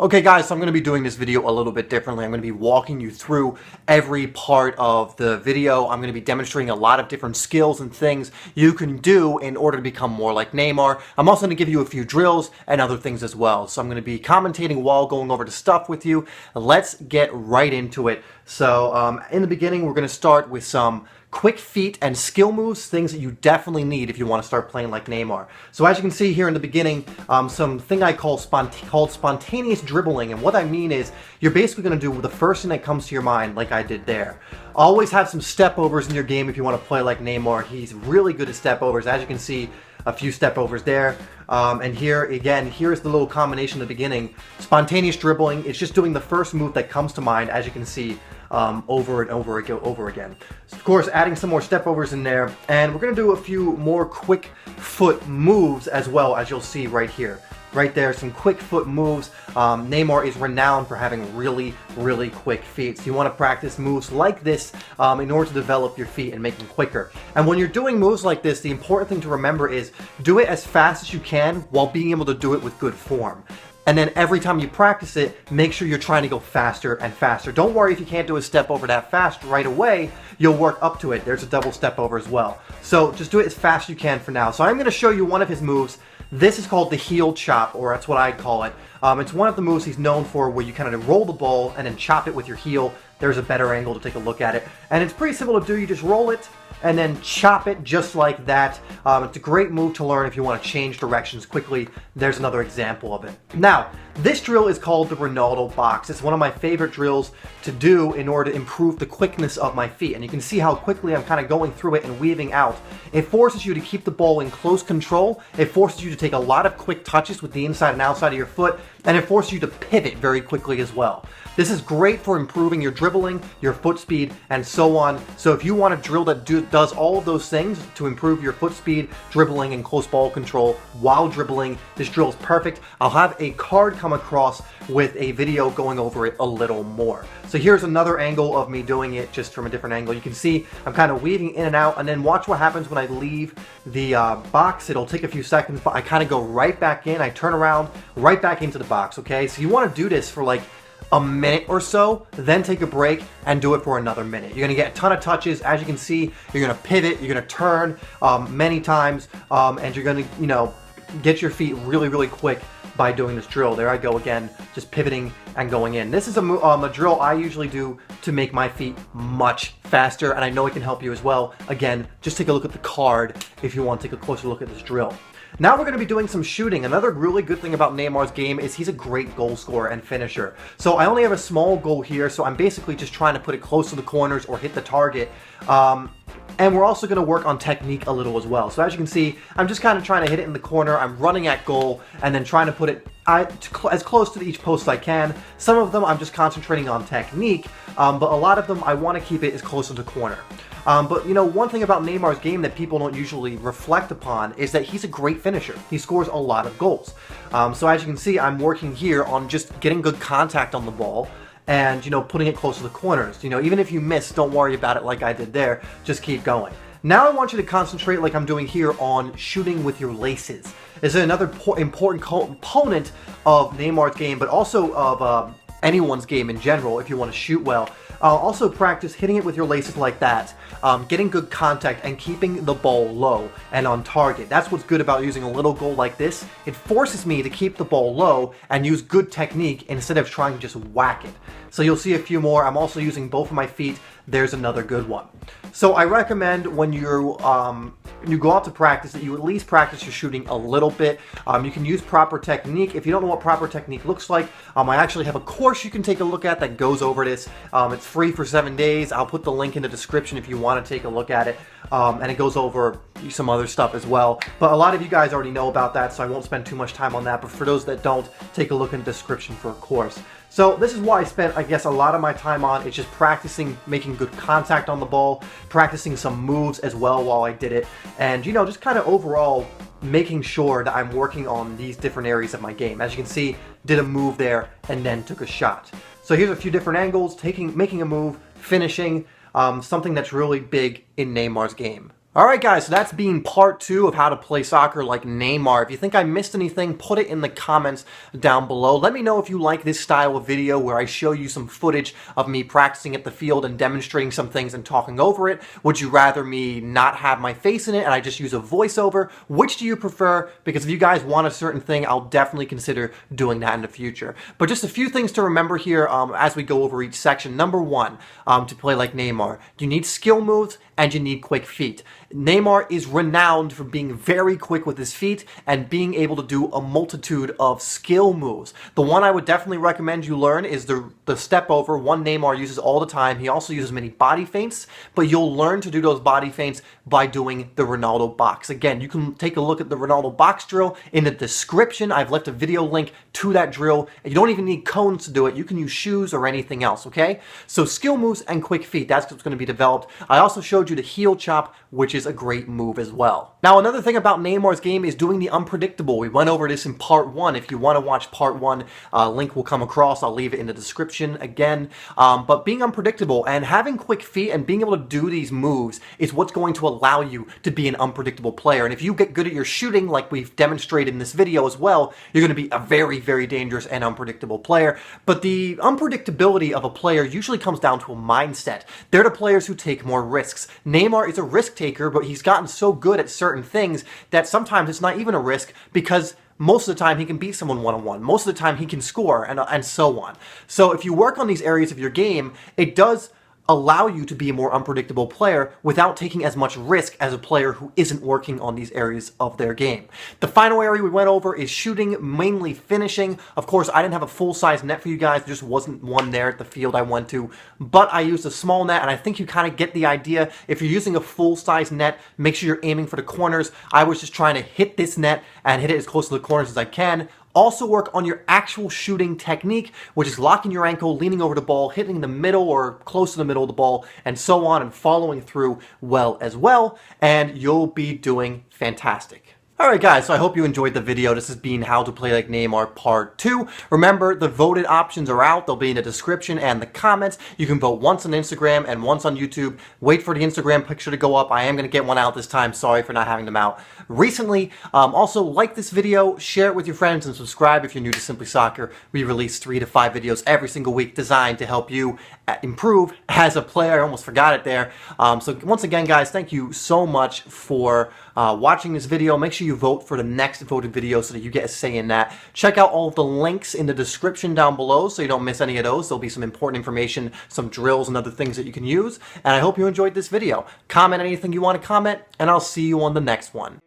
Okay guys, so I'm going to be doing this video a little bit differently. I'm going to be walking you through every part of the video. I'm going to be demonstrating a lot of different skills and things you can do in order to become more like Neymar. I'm also going to give you a few drills and other things as well. So I'm going to be commentating while going over the stuff with you. Let's get right into it. So in the beginning, we're going to start with some quick feet and skill moves, things that you definitely need if you want to start playing like Neymar. So as you can see here in the beginning, something I call called spontaneous dribbling, and what I mean is you're basically going to do the first thing that comes to your mind, like I did there. Always have some step overs in your game if you want to play like Neymar. He's really good at step overs. As you can see, a few step overs there. And here, again, here's the little combination at the beginning. Spontaneous dribbling, it's just doing the first move that comes to mind, as you can see, over and over again. So of course, adding some more step overs in there. And we're going to do a few more quick foot moves as well, as you'll see right here. Right there, some quick foot moves. Neymar is renowned for having really quick feet. So you want to practice moves like this in order to develop your feet and make them quicker. And when you're doing moves like this, the important thing to remember is do it as fast as you can while being able to do it with good form. And then every time you practice it, make sure you're trying to go faster and faster. Don't worry if you can't do a step over that fast right away. You'll work up to it. There's a double step over as well. So just do it as fast as you can for now. So I'm going to show you one of his moves. This is called the heel chop, or that's what I call it. It's one of the moves he's known for where you kind of roll the ball and then chop it with your heel. There's a better angle to take a look at it. And it's pretty simple to do. You just roll it and then chop it just like that. It's a great move to learn if you want to change directions quickly. There's another example of it. Now, this drill is called the Ronaldo box. It's one of my favorite drills to do in order to improve the quickness of my feet. And you can see how quickly I'm kind of going through it and weaving out. It forces you to keep the ball in close control. It forces you to take a lot of quick touches with the inside and outside of your foot. And it forces you to pivot very quickly as well. This is great for improving your dribbling, your foot speed, and so on. So if you want a drill that does all of those things to improve your foot speed, dribbling, and close ball control while dribbling, this drill is perfect. I'll have a card come across with a video going over it a little more. So here's another angle of me doing it just from a different angle. You can see I'm kind of weaving in and out, and then watch what happens when I leave the box. It'll take a few seconds, but I kind of go right back in. I turn around, right back into the box, okay? So you want to do this for like a minute or so, then take a break and do it for another minute. You're gonna get a ton of touches. As you can see, you're gonna pivot, you're gonna turn many times, and you're gonna, get your feet really quick by doing this drill. There I go again, just pivoting and going in. This is a drill I usually do to make my feet much faster, and I know it can help you as well. Again, just take a look at the card if you want to take a closer look at this drill. Now we're going to be doing some shooting. Another really good thing about Neymar's game is he's a great goal scorer and finisher. So I only have a small goal here, so I'm basically just trying to put it close to the corners or hit the target. And we're also going to work on technique a little as well. So as you can see, I'm just kind of trying to hit it in the corner. I'm running at goal and then trying to put it as close to each post as I can. Some of them I'm just concentrating on technique, but a lot of them I want to keep it as close to the corner. But one thing about Neymar's game that people don't usually reflect upon is that he's a great finisher. He scores a lot of goals. So as you can see, I'm working here on just getting good contact on the ball and, putting it close to the corners. Even if you miss, don't worry about it like I did there. Just keep going. Now I want you to concentrate, like I'm doing here, on shooting with your laces. This is another important component of Neymar's game, but also of anyone's game in general if you want to shoot well. Also practice hitting it with your laces like that, getting good contact and keeping the ball low and on target. That's what's good about using a little goal like this. It forces me to keep the ball low and use good technique instead of trying to just whack it. So you'll see a few more. I'm also using both of my feet. There's another good one. So I recommend when you go out to practice that you at least practice your shooting a little bit. You can use proper technique. If you don't know what proper technique looks like, I actually have a course you can take a look at that goes over this. It's free for 7 days. I'll put the link in the description if you want to take a look at it. And it goes over some other stuff as well. But a lot of you guys already know about that, so I won't spend too much time on that. But for those that don't, take a look in the description for a course. So this is why I spent, I guess, a lot of my time on. It's just practicing making good contact on the ball, practicing some moves as well while I did it, and just kind of overall making sure that I'm working on these different areas of my game. As you can see, did a move there and then took a shot. So here's a few different angles, making a move, finishing, something that's really big in Neymar's game. Alright guys, so that's been part 2 of how to play soccer like Neymar. If you think I missed anything, put it in the comments down below. Let me know if you like this style of video where I show you some footage of me practicing at the field and demonstrating some things and talking over it. Would you rather me not have my face in it and I just use a voiceover? Which do you prefer? Because if you guys want a certain thing, I'll definitely consider doing that in the future. But just a few things to remember here as we go over each section. Number 1, to play like Neymar, you need skill moves and you need quick feet. Neymar is renowned for being very quick with his feet and being able to do a multitude of skill moves. The one I would definitely recommend you learn is the step over, one Neymar uses all the time. He also uses many body feints, but you'll learn to do those body feints by doing the Ronaldo box. Again, you can take a look at the Ronaldo box drill in the description. I've left a video link to that drill. You don't even need cones to do it. You can use shoes or anything else, okay? So skill moves and quick feet, that's what's going to be developed. I also showed you the heel chop, which is a great move as well. Now, another thing about Neymar's game is doing the unpredictable. We went over this in part 1. If you want to watch part 1, link will come across. I'll leave it in the description again. But being unpredictable and having quick feet and being able to do these moves is what's going to allow you to be an unpredictable player. And if you get good at your shooting, like we've demonstrated in this video as well, you're going to be a very, very dangerous and unpredictable player. But the unpredictability of a player usually comes down to a mindset. They're the players who take more risks. Neymar is a risk taker, but he's gotten so good at certain things that sometimes it's not even a risk because most of the time he can beat someone one-on-one. Most of the time he can score and so on. So if you work on these areas of your game, it does allow you to be a more unpredictable player without taking as much risk as a player who isn't working on these areas of their game. The final area we went over is shooting, mainly finishing. Of course, I didn't have a full-size net for you guys. There just wasn't one there at the field I went to, but I used a small net, and I think you kind of get the idea. If you're using a full-size net, make sure you're aiming for the corners. I was just trying to hit this net and hit it as close to the corners as I can. Also work on your actual shooting technique, which is locking your ankle, leaning over the ball, hitting the middle or close to the middle of the ball, and so on, and following through well as well, and you'll be doing fantastic. Alright guys, so I hope you enjoyed the video. This has been How to Play Like Neymar Part 2. Remember, the voted options are out. They'll be in the description and the comments. You can vote once on Instagram and once on YouTube. Wait for the Instagram picture to go up. I am going to get one out this time. Sorry for not having them out recently. Also, like this video, share it with your friends, and subscribe if you're new to Simplysoccer. We release 3 to 5 videos every single week designed to help you improve as a player. I almost forgot it there. So once again, guys, thank you so much for watching this video. Make sure you vote for the next voted video so that you get a say in that. Check out all of the links in the description down below so you don't miss any of those. There'll be some important information, some drills and other things that you can use. And I hope you enjoyed this video. Comment anything you want to comment, and I'll see you on the next one.